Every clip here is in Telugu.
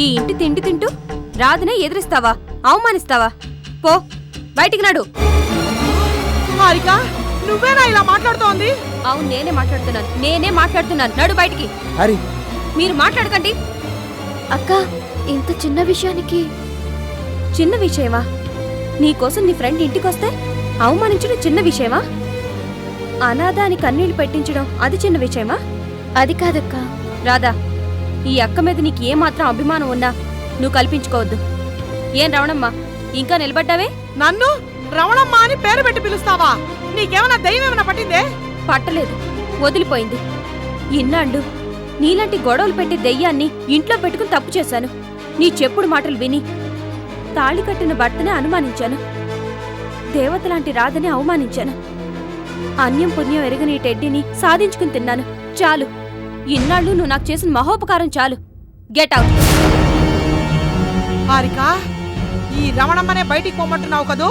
ఈ ఇంటి తిండి తింటూ రాధనే ఎదిరిస్తావా, అవమానిస్తావా? పో బయటికి నడు. హారిక, నువ్వేనా ఇలా మాట్లాడుతోంది? అవును, నేనే మాట్లాడుతున్నాను. నడు బయటికి. హరి, మీరు మాట్లాడకండి. అక్క, ఇంత చిన్న విషయానికి. చిన్న విషయమా? నీకోసం నీ ఫ్రెండ్ ఇంటికొస్తే అవమానించడం చిన్న విషయమా? అనాథ అని కన్నీళ్లు పెట్టించడం అది చిన్న విషయమా? అది కాదక్క. రాధా, ఈ అక్క మీద నీకు ఏమాత్రం అభిమానం ఉన్నా నువ్వు కల్పించుకోవద్దు. ఏం రవణమ్మా, ఇంకా నిలబడ్డావే? నన్ను రవణమ్మ అని పేరు పెట్టి పిలుస్తావా? నీకేమైనా దయ్యం ఏమైనా పట్టిందే? పట్టలేదు, వదిలిపోయింది. ఇన్నాళ్ళు నీలాంటి గొడవలు పెట్టే దెయ్యాన్ని ఇంట్లో పెట్టుకుని తప్పు చేశాను. నీ చెప్పుడు మాటలు విని తాళి కట్టిన భర్తనే అనుమానించాను. దేవతలాంటి రాధని అవమానించాను. అన్యం పుణ్యం ఎరగని టెడ్డీని సాధించుకుని తిన్నాను. చాలు, ఇన్నాళ్ళు నువ్వు నాకు చేసిన మహోపకారం చాలు. Get out. హారిక, ఈ రమణమ్మనే బయటికి పోమంటున్నావు కదూ?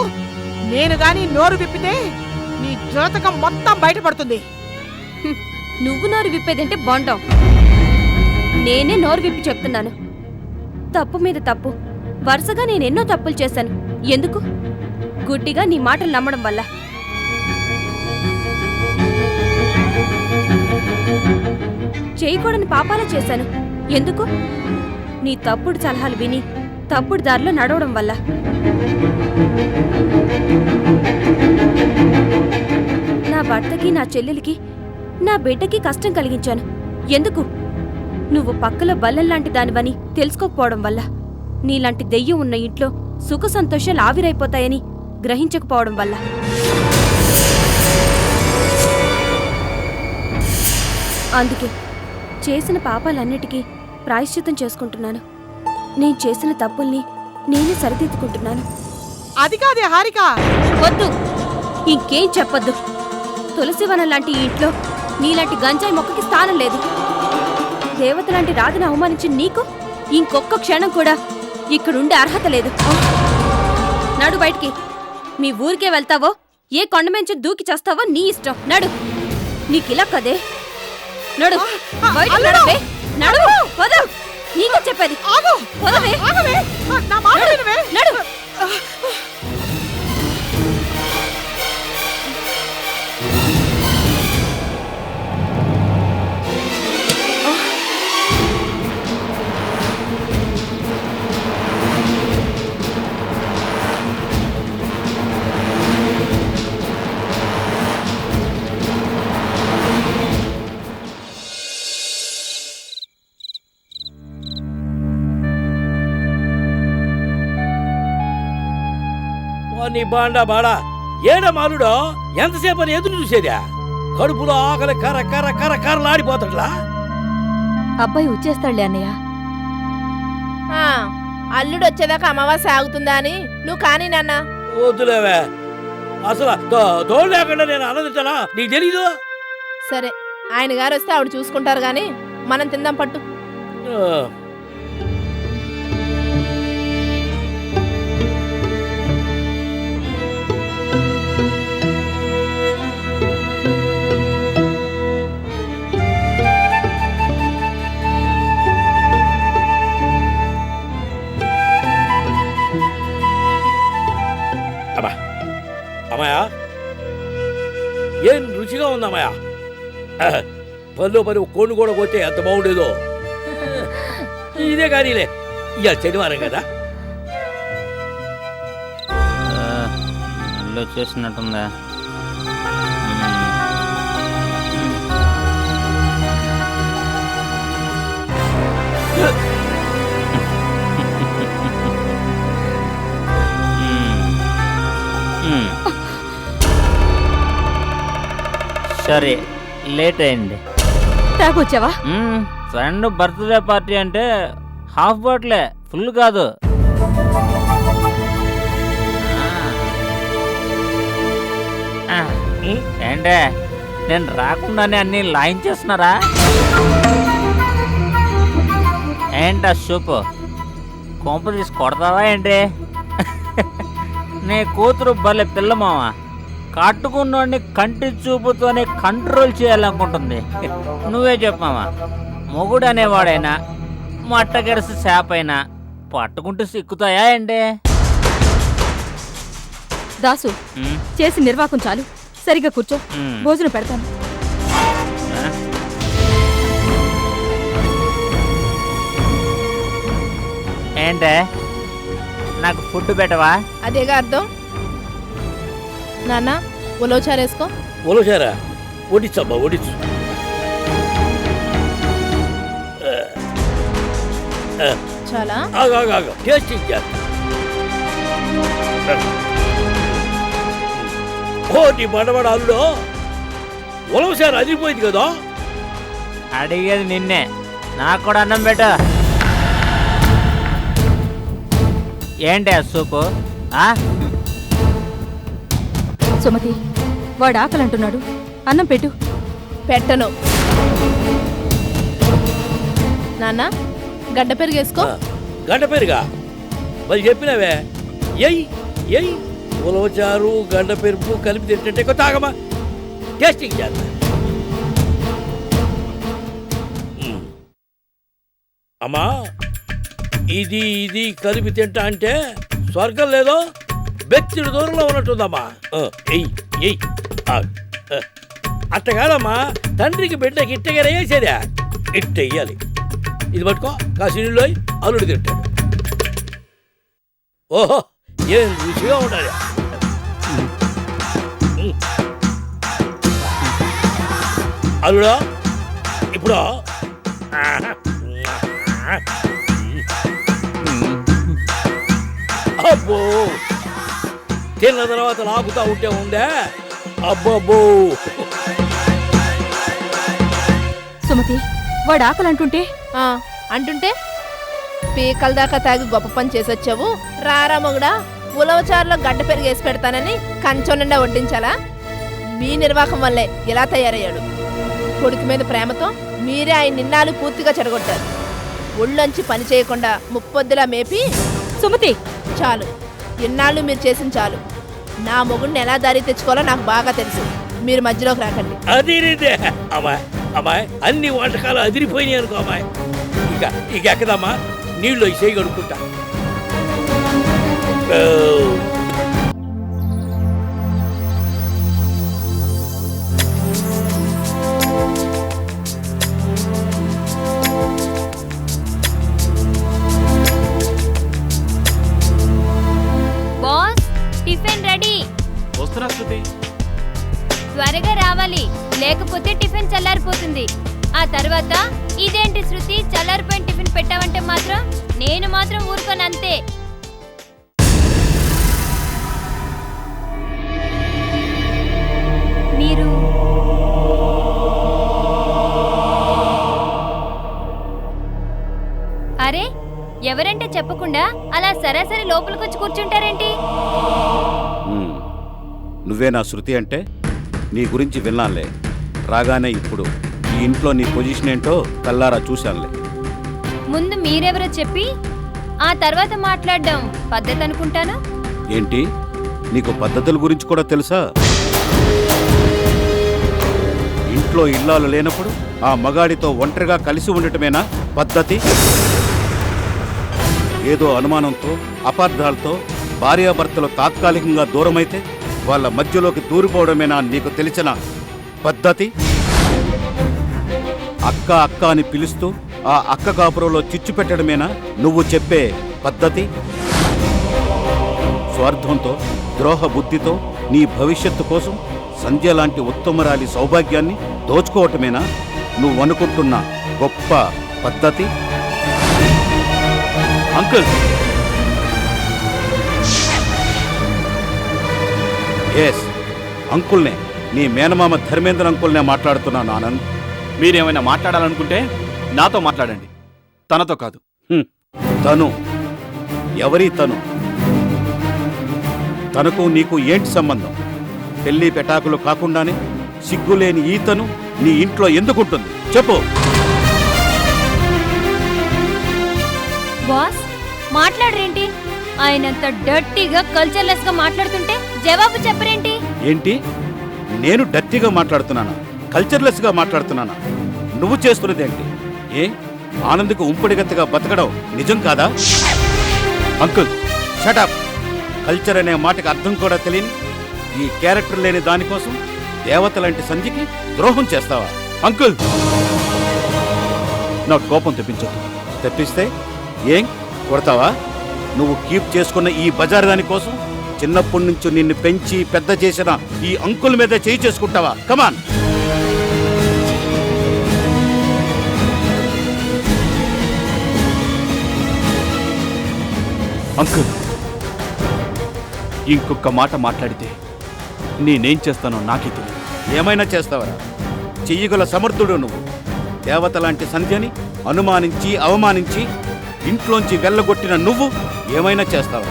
నేను గాని నోరు విప్పితే నీ జ్యోతకం మొత్తం బయటపడుతుంది. నువ్వు నోరు విప్పేదంటే బొండం. నేనే నోరు విప్పి చెప్తున్నాను. తప్పు మీద తప్పు, వరుసగా నేనెన్నో తప్పులు చేశాను. ఎందుకు? గుడ్డిగా నీ మాటలు నమ్మడం వల్ల. చేయకూడని పాపాలా చేశాను. ఎందుకు? నీ తప్పుడు సలహాలు విని తప్పుడు దారిలో నడవడం వల్ల. నా భర్తకి, నా చెల్లెలికి, నా బిడ్డకి కష్టం కలిగించాను. ఎందుకు? నువ్వు పక్కలో బల్లెంలాంటి దానివని తెలుసుకోకపోవడం వల్ల. నీలాంటి దెయ్యం ఉన్న ఇంట్లో సుఖ సంతోషాలు ఆవిరైపోతాయని గ్రహించకపోవడం వల్ల. అందుకే చేసిన పాపాలన్నిటికీ ప్రాయశ్చిత్తం చేసుకుంటున్నాను. నేను చేసిన తప్పుల్ని నేనే సరిదిద్దుకుంటున్నాను. అది కాదే హారిక. వద్దు, ఇంకేం చెప్పొద్దు. తులసివనం లాంటి ఈ ఇంట్లో నీలాంటి గంజాయి మొక్కకి స్థానం లేదు. దేవతలాంటి రాధను అవమానించిన నీకు ఇంకొక్క క్షణం కూడా ఇక్కడుండే అర్హత లేదు. నడు బయటికి. మీ ఊరికే వెళ్తావో, ఏ కొండమెంచి దూకి చేస్తావో నీ ఇష్టం. నడు. నీకిలా కదే. నడు బయటికి. నడవే. నడు. వదలు. నీకు చెప్పేది. వదవే. నడు. నీ బాండా బాడా ఏడ మాలుడో ఎంతసేపు అని ఎదురు చూసేదా? కడుపులో ఆకలి కర్ర కర్ర కర్ర కర్రలాడిపోతాడులా. అబ్బాయి వచ్చేస్తాడులే అన్నయ్య. అల్లుడు వచ్చేదాకా అమావాస్య ఆగుతుందా అని నువ్వు కానీ నాన్న. వద్దులేవే, అసలు తోడు లేకుండా నేను ఆనందించానా? నీకు తెలీదు. సరే, ఆయన గారు వస్తే ఆవిడ చూసుకుంటారు గాని మనం తిందాం పట్టు. అమ్మాయా, ఏం రుచిగా ఉందమ్మాయా. పనిలో పని కోడిని కూడా పోతే ఎంత బాగుండేదో. ఇదే కానీలే, ఇక శనివారం కదా. వచ్చేసినట్టుందా? సరే, లేట్ అయింది. తాగొచ్చావా? ఫ్రెండ్ బర్త్డే పార్టీ అంటే హాఫ్ బాటిలే, ఫుల్ కాదు. ఏంటే, నేను రాకుండానే అన్ని లాయించేస్తున్నారా? ఏంటా సూపు కొంప తీసి కొడతావా ఏంటి? నీ కూతురు భలే పిల్లమావా, కట్టుకున్నోడిని కంటి చూపుతోనే కంట్రోల్ చేయాలనుకుంటుంది. నువ్వే చెప్పావా, మొగుడు అనేవాడైనా మొట్టగెరసి చేప అయినా పట్టుకుంటూ సిక్కుతాయా అండి? దాసు చేసి నిర్వాకం చాలు, సరిగ్గా కూర్చో, భోజనం పెడతాను. ఏంటే నాకు ఫుడ్ పెట్టవా? అదేగా అర్థం. నాన్న ఉలవచారేసుకో. ఉలవచారా? వడ్డించమ్మా, వడ్డించు. చాలా ఆగా టేస్టింగ్ చేస్తా. ఓ నీ బండబడ అల్లుడు, ఉలవచారు అదిరిపోయింది కదా. అడిగేది నిన్నే, నాకు కూడా అన్నం పెట్టు. ఏంటి ఆ సూపు? సుమతి, వాడు ఆకలి అంటున్నాడు, అన్నం పెట్టు. పెట్టను. నాన్న గడ్డ పెరిగేసుకో. గడ్డ పెరుగా? మరి చెప్పినవే. ఎయ్ ఎయ్ ఉలవచారు గడ్డ పెరుగు కలిపి తింటుంటే కొత్త ఆగమా, టేస్టింగ్ చేస్తా. అమ్మా, ఇది ఇది కలిపి తింటా అంటే స్వర్గం లేదో బెత్తిడి దూరంలో ఉన్నట్టుందమ్మా. ఎయ్ ఎయ్ అట్ట కాదమ్మా, తండ్రికి బిడ్డకి ఇట్టగానే వేసేదా, ఇట్ట వెయ్యాలి. ఇది పట్టుకో, కాసినీళ్ళు అల్లుడు తింటాడు. ఓహో, ఏం రుచిగా ఉండాలి. అల్లుడా, ఇప్పుడు అబ్బో, తిన్న తర్వాత లాగుతా ఉంటే ఉందే. అబ్బబ్బో. సుమతి, వాడు ఆకలి అంటుంటే అంటుంటే పీకల దాకా తాగి గొప్ప పని చేసొచ్చావు. రారా మొగుడా, ఉలవచారులో గడ్డ పెరిగేసి పెడతానని కంచం నిండా వడ్డించాలా? మీ నిర్వాహకం వల్లే ఇలా తయారయ్యాడు. కొడుకు మీద ప్రేమతో మీరే ఆయన నిన్నాలు పూర్తిగా చెడగొట్టారు. ఒళ్ళొంచి పని చేయకుండా ముప్పొద్దులా మేపి. సుమతి, చాలు, ఇన్నాళ్ళు మీరు చేసిన చాలు. నా మొగుడిని ఎలా దారి తెచ్చుకోవాలో నాకు బాగా తెలుసు. మీరు మధ్యలోకి రాకండి. అదిరిదే అమ్మాయి, అమ్మాయి అన్ని వంటకాలు అదిరిపోయినాయి అనుకో అమ్మాయి. ఇక ఎక్కదమ్మా, నీళ్ళు చేయి కడుక్కుంటా. Boss, tiffin ready. వస్తున్నా శృతి. త్వరగా రావాలి, లేకపోతే టిఫిన్ చల్లారిపోతుంది. ఆ తర్వాత ఇదేంటి శృతి, చల్లారిపోయిన టిఫిన్ పెట్టావంటే మాత్రం నేను మాత్రం ఊరుకోను అంతే. మీరు అరే, ఎవరంటే చెప్పకుండా అలా సరాసరి లోపలికొచ్చి కూర్చుంటారేంటి? నువ్వే నా శృతి అంటే నీ గురించి విన్నానులే. రాగానే ఇప్పుడు ఈ ఇంట్లో నీ పొజిషన్ ఏంటో కల్లారా చూశానులే. ముందు మీరెవరో చెప్పి ఆ తర్వాత మాట్లాడడం పద్ధతి అనుకుంటాను. ఏంటి, నీకు పద్ధతుల గురించి కూడా తెలుసా? ఇంట్లో ఇల్లాలు లేనప్పుడు ఆ మగాడితో ఒంటరిగా కలిసి ఉండటమేనా పద్ధతి? ఏదో అనుమానంతో అపార్థాలతో భార్యాభర్తలు తాత్కాలికంగా దూరమైతే వాళ్ళ మధ్యలోకి దూరిపోవడమేనా నీకు తెలిసిన పద్ధతి? అక్క అక్క అని పిలుస్తూ ఆ అక్క కాపురంలో చిచ్చు పెట్టడమేనా నువ్వు చెప్పే పద్ధతి? స్వార్థంతో ద్రోహ బుద్ధితో నీ భవిష్యత్తు కోసం సంధ్య లాంటి ఉత్తమరాలి సౌభాగ్యాన్ని దోచుకోవటమేనా నువ్వనుకుంటున్న గొప్ప పద్ధతి? అంకుల్, ఎస్, అంకుల్నే, నీ మేనమామ ధర్మేంద్ర అంకుల్నే మాట్లాడుతున్నాను. ఆనంద్, మీరేమైనా మాట్లాడాలనుకుంటే నాతో మాట్లాడండి, తనతో కాదు. తను ఎవరి తను? తనకు నీకు ఏంటి సంబంధం? పెళ్లి పెటాకులు కాకుండానే సిగ్గులేని ఈ తను నీ ఇంట్లో ఎందుకుంటుంది చెప్పు. బాస్, మాట్లాడరేంటి? ఆయనంత డర్టీగా కల్చర్లెస్ గా మాట్లాడుతుంటే జవాబు చెప్పరేంటి? ఏంటి, నేను డర్టీగా మాట్లాడుతున్నానా? కల్చర్లెస్ గా మాట్లాడుతున్నానా? నువ్వు చేస్తున్నదేంటి? ఏ ఆనంద్కు ఉంపుడిగత్తగా బతకడం నిజం కాదా? Uncle, shut up! కల్చర్ అనే మాటకి అర్థం కూడా తెలియని ఈ క్యారెక్టర్ లేని దానికోసం దేవత లాంటి సంధ్యకి ద్రోహం చేస్తావా? అంకుల్, నాకు కోపం తెప్పించొద్దు. తెప్పిస్తే ఏం కొడతావా? నువ్వు కీప్ చేసుకున్న ఈ బజార్ దానికోసం చిన్నప్పటి నుంచి నిన్ను పెంచి పెద్ద చేసిన ఈ అంకుల్ మీద చేయి చేసుకుంటావా? కమాన్! అంకుల్, ఇంకొక మాట మాట్లాడితే నేనేం చేస్తానో నాకే తెలియదు. ఏమైనా చేస్తావరా? చెయ్యగల సమర్థుడు నువ్వు. దేవత లాంటి సంధ్యని అనుమానించి అవమానించి ఇంట్లోంచి వెళ్ళగొట్టిన నువ్వు ఏమైనా చేస్తావా?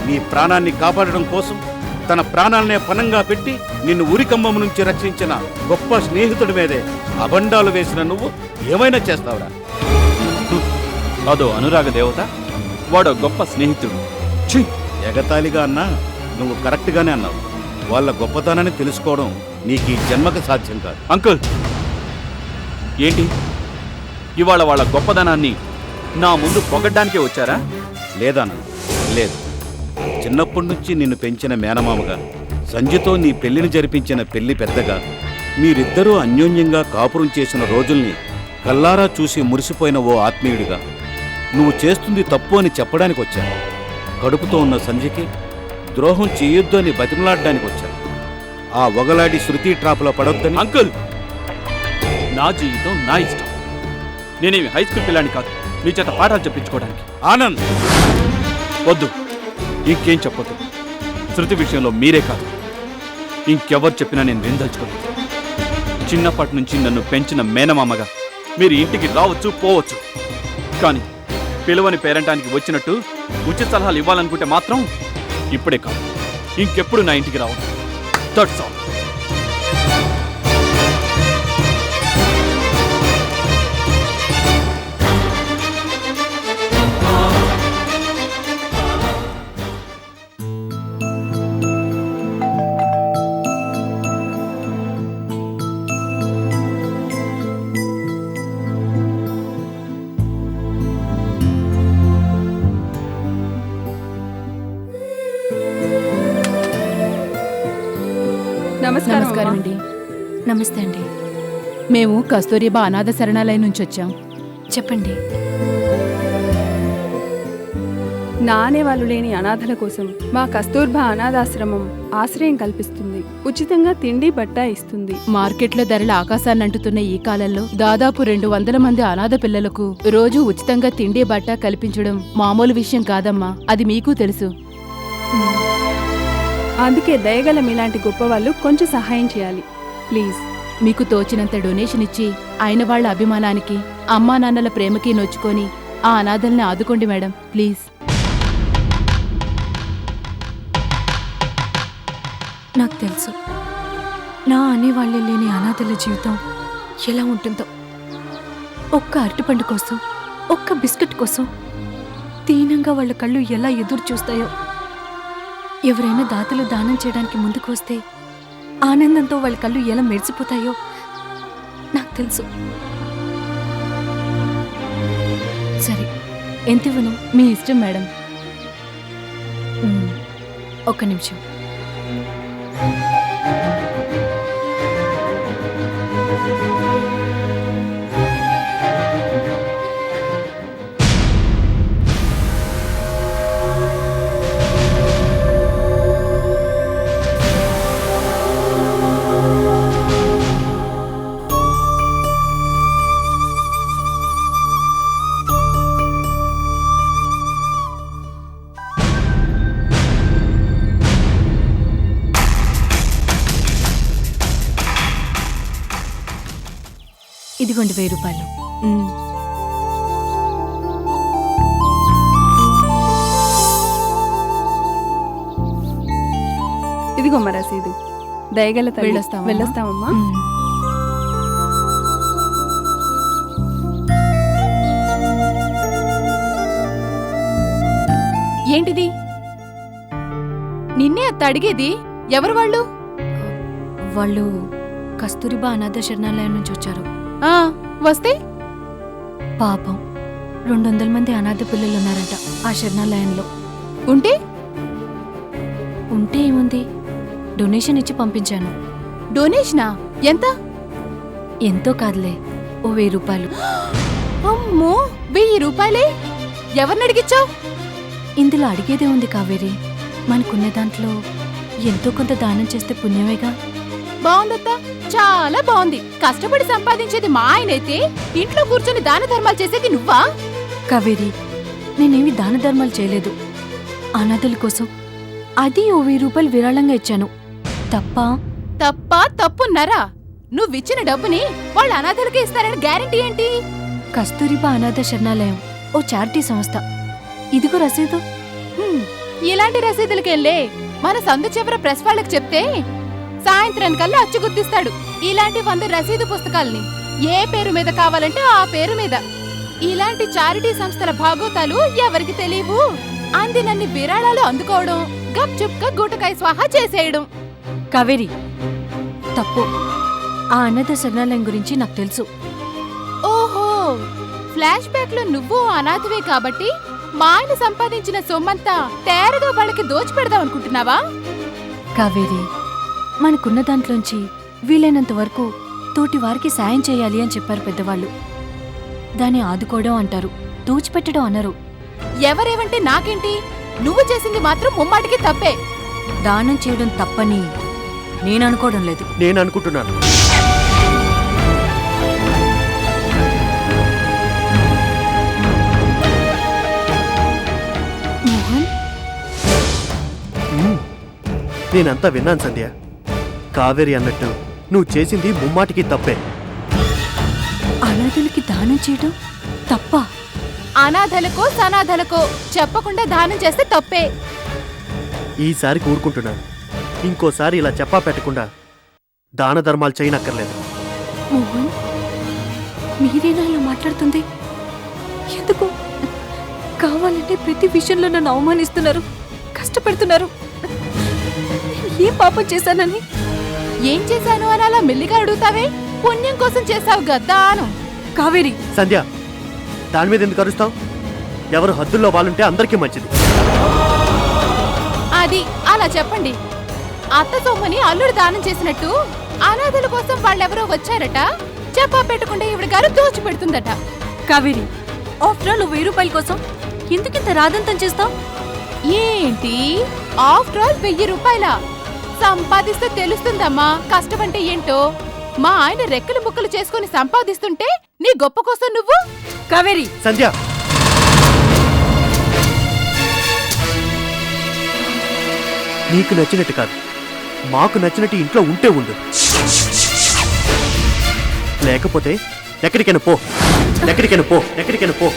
నీ ప్రాణాన్ని కాపాడడం కోసం తన ప్రాణాలనే పణంగా పెట్టి నిన్ను ఉరికంబం నుంచి రక్షించిన గొప్ప స్నేహితుడి మీదే అబండాలు వేసిన నువ్వు ఏమైనా చేస్తావురా? అదో అనురాగ దేవత, వాడో గొప్ప స్నేహితుడు. ఛీ! ఎగతాళిగా అన్నా నువ్వు కరెక్ట్గానే అన్నావు. వాళ్ళ గొప్పతనాన్ని తెలుసుకోవడం నీకు ఈ జన్మకు సాధ్యం కాదు. అంకుల్, ఏంటి ఇవాళ వాళ్ళ గొప్పదనాన్ని నా ముందు పొగడ్డానికే వచ్చారా? లేదన్నా, లేదు. చిన్నప్పటి నుంచి నిన్ను పెంచిన మేనమామగా, సంజయ్తో నీ పెళ్లిని జరిపించిన పెళ్లి పెద్దగా, మీరిద్దరూ అన్యోన్యంగా కాపురం చేసిన రోజుల్ని కల్లారా చూసి మురిసిపోయిన ఓ ఆత్మీయుడిగా నువ్వు చేస్తుంది తప్పు అని చెప్పడానికి వచ్చాను. కడుపుతో ఉన్న సంధ్యకి ద్రోహం చేయొద్దు అని బతిమలాడడానికి వచ్చాను. ఆ ఒగలాడి శృతి ట్రాప్లో పడొద్దని. అంకుల్, నా జీవితం నా ఇష్టం. నేనేమి హై స్కూల్ పిల్లాన్ని కాదు నీ చేత పాఠాలు చెప్పించుకోవడానికి. ఆనంద్, వద్దు, ఇంకేం చెప్పొద్దు. శృతి విషయంలో మీరే కాదు, ఇంకెవరు చెప్పినా నేను విందల్చుకోలేదు. చిన్నప్పటి నుంచి నన్ను పెంచిన మేనమామగా మీరు ఇంటికి రావచ్చు పోవచ్చు, కానీ పిలువని పేరంటానికి వచ్చినట్టు ఉచిత సలహాలు ఇవ్వాలనుకుంటే మాత్రం ఇప్పుడే కాదు, ఇంకెప్పుడు నా ఇంటికి రావద్దు. That's all. నమస్కారం అండి. నమస్తే అండి. మేము కస్తూరిబా అనాథ శరణాలయం నుంచి వచ్చాం. చెప్పండి. నా అనేవాళ్ళు లేని అనాథల కోసం మా కస్తూర్బా అనాథాశ్రమం ఆశ్రయం కల్పిస్తుంది. ఉచితంగా తిండి బట్ట ఇస్తుంది. మార్కెట్లో ధరల ఆకాశాన్ని అంటుతున్న ఈ కాలంలో దాదాపు 200 మంది అనాథ పిల్లలకు రోజు ఉచితంగా తిండి బట్ట కల్పించడం మామూలు విషయం కాదమ్మా, అది మీకు తెలుసు. అందుకే దయగల మీలాంటి గొప్పవాళ్ళు కొంచెం సహాయం చేయాలి ప్లీజ్. మీకు తోచినంత డొనేషన్ ఇచ్చి ఆయన వాళ్ళ అభిమానానికి, అమ్మా నాన్నల ప్రేమకి నొచ్చుకొని ఆ అనాథల్ని ఆదుకోండి మేడం, ప్లీజ్. నాకు తెలుసు నా అనేవాళ్ళే లేని అనాథల జీవితం ఎలా ఉంటుందో. ఒక్క అరటిపండు కోసం, ఒక్క బిస్కెట్ కోసం దీనంగా వాళ్ళ కళ్ళు ఎలా ఎదురు చూస్తాయో. ఎవరైనా దాతలు దానం చేయడానికి ముందుకు వస్తే ఆనందంతో వాళ్ళ కళ్ళు ఎలా మెరిసిపోతాయో నాకు తెలుసు. సరే, ఎంత ఇవ్వను? మీ ఇష్టం మేడం. ఒక్క నిమిషం. ఇదిగోండి 1000 రూపాయలు. ఇదిగో మా రసీదు. దయగల తల్లి. వెళ్ళొస్తామమ్మా. వెళ్ళొస్తామమ్మా. ఏంటిది? నిన్నే అత్త అడిగేది. ఎవరు వాళ్ళు? వాళ్ళు కస్తూరిబా అనాథ శరణాలయం నుంచి వచ్చారు. వస్తే పాపం 200 మంది అనాథ పిల్లలు ఉన్నారంట ఆ శరణాలయంలో. ఉంటే ఉంటే ఏముంది, డొనేషన్ ఇచ్చి పంపించాను. డొనేషనా? ఎంత? ఎంతో కాదులే, ఓ 1000 రూపాయలు. అమ్మో, 1000 రూపాయలే? ఎవరిని అడిగిచ్చావు? ఇందులో అడిగేదే ఉంది కావేరి, మనకున్న దాంట్లో ఎంతో కొంత దానం చేస్తే పుణ్యమేగా. బాగుందత్తా, చాలా బాగుంది. కష్టపడి సంపాదించేది మా ఆయనైతే ఇంట్లో కూర్చొని దాన ధర్మాలు చేసేది నువ్వా? కావేరి, నేనేమి దాన ధర్మాలు చేయలేదు. అనాథల కోసం అది ఓ 1000 రూపాయలు విరాళంగా ఇచ్చాను. తప్ప? తప్పున్నారా? నువ్విచ్చిన డబ్బుని వాళ్ళు అనాథలకే ఇస్తారని గ్యారెంటీ ఏంటి? కస్తూరిబా అనాథ శరణాలయం ఓ చారిటీ సంస్థ. ఇదిగో రసీదు. ఇలాంటి రసీదులకెళ్ళే మన సందు చివర ప్రెస్ వాళ్ళకి చెప్తే సాయంత్రానికల్లా అచ్చు గుర్తిస్తాడు ఇలాంటి 100 రసీదు పుస్తకాల్ని. ఏ పేరు మీద కావాలంటే ఆ పేరు మీద. ఇలాంటి చారిటీ సంస్థల భాగోతాలు ఎవరికి తెలియవు. అందినన్ని విరాళాలు అందుకోవడం, గప్చుప్గా గూటకాయ స్వాహా చేసేయడం. కావేరి, తప్పు. ఆ అనాథ శరణాలయం గురించి నాకు తెలుసు. ఓహో, ఫ్లాష్ బ్యాక్ లో నువ్వు అనాథవే కాబట్టి మా ఆయన సంపాదించిన సొమ్మంతా తేరగా వాళ్ళకి దోచిపెడదాం అనుకుంటున్నావా? కావేరి, మనకున్న దాంట్లోంచి వీలైనంత వరకు తోటి వారికి సాయం చేయాలి అని చెప్పారు పెద్దవాళ్ళు. దాన్ని ఆదుకోవడం అంటారు, దోచిపెట్టడం అనరు. ఎవరేమంటే నాకేంటి? నువ్వు చేసింది మాత్రం ముమ్మాటికి తప్పే. దానం చేయడం తప్పని నేను అనుకోవడం లేదు. నేను అనుకుంటున్నాను. మోహన్, నేనంతా విన్నాను సంధ్య. కావేరి అన్నట్టు నువ్వు చేసింది ముమ్మాటికి తప్పే. అనాథలకి దానం చేయడం తప్ప? అనాథలకో సనాథలకో చెప్పకుండా దానం చేస్తే తప్పే. ఈసారి కూరుకుంటున్నాను. ఇంకోసారి ఇలా చెప్పా పెట్టకుండా దాన ధర్మాలు చేయనక్కర్లేదు. మోహన్, మీరేనా ఇలా మాట్లాడుతుంది? ఎందుకు కావాలంటే ప్రతి విషయంలో నన్ను అవమానిస్తున్నారు, కష్టపెడుతున్నారు. నేను ఏ పాపం చేశానని? ఏం చేశాను అని అలా మెల్లిగా అడుగుతావే? పుణ్యం కోసం చేశావు గద్దాను. కావేరి, సంధ్య, దాని మీద ఎందుకు అరుస్తావు? ఎవరు హద్దుల్లో వాళ్ళుంటే అందరికీ మంచిది. అది అలా చెప్పండి. అత్త సొమ్మని అల్లుడు దానం చేసినట్టు అనాథల కోసం వాళ్ళెవరో వచ్చారట. చెప్పా పెట్టకుండా ఈవిడ గారు దోచిపెడుతుందట. కావేరి, ఆఫ్టర్ ఆల్ 1000 రూపాయల కోసం ఎందుకింత రాదంతం చేస్తావు? ఏంటి ఆఫ్టర్ ఆల్ 1000 రూపాయల? సంపాదిస్తే తెలుస్తుందమ్మా కష్టమంటే ఏంటో. మా ఆయన రెక్కలు ముక్కలు చేసుకుని సంపాదిస్తుంటే నీ గొప్ప కోసం నువ్వు. కావేరి, సంధ్య, నీకు నచ్చినట్టు కాదు, మాకు నచ్చినట్టు ఇంట్లో ఉంటే ఉండు. లేకపోతే ఎక్కడికైనా పో, ఎక్కడికైనా పో, ఎక్కడికైనా పో.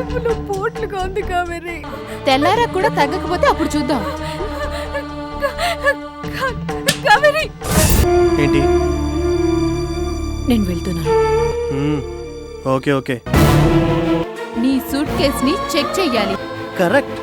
కడుపులో పోట్లుగా ఉంది కావేరి. తెల్లారా కూడా తగ్గకపోతే అప్పుడు చూద్దాం. కావేరి ఏంటి? నేను వెళ్తున్నాను. Okay okay. నీ సూట్ కేస్ ని చెక్ చెయ్యాలి. కరెక్ట్.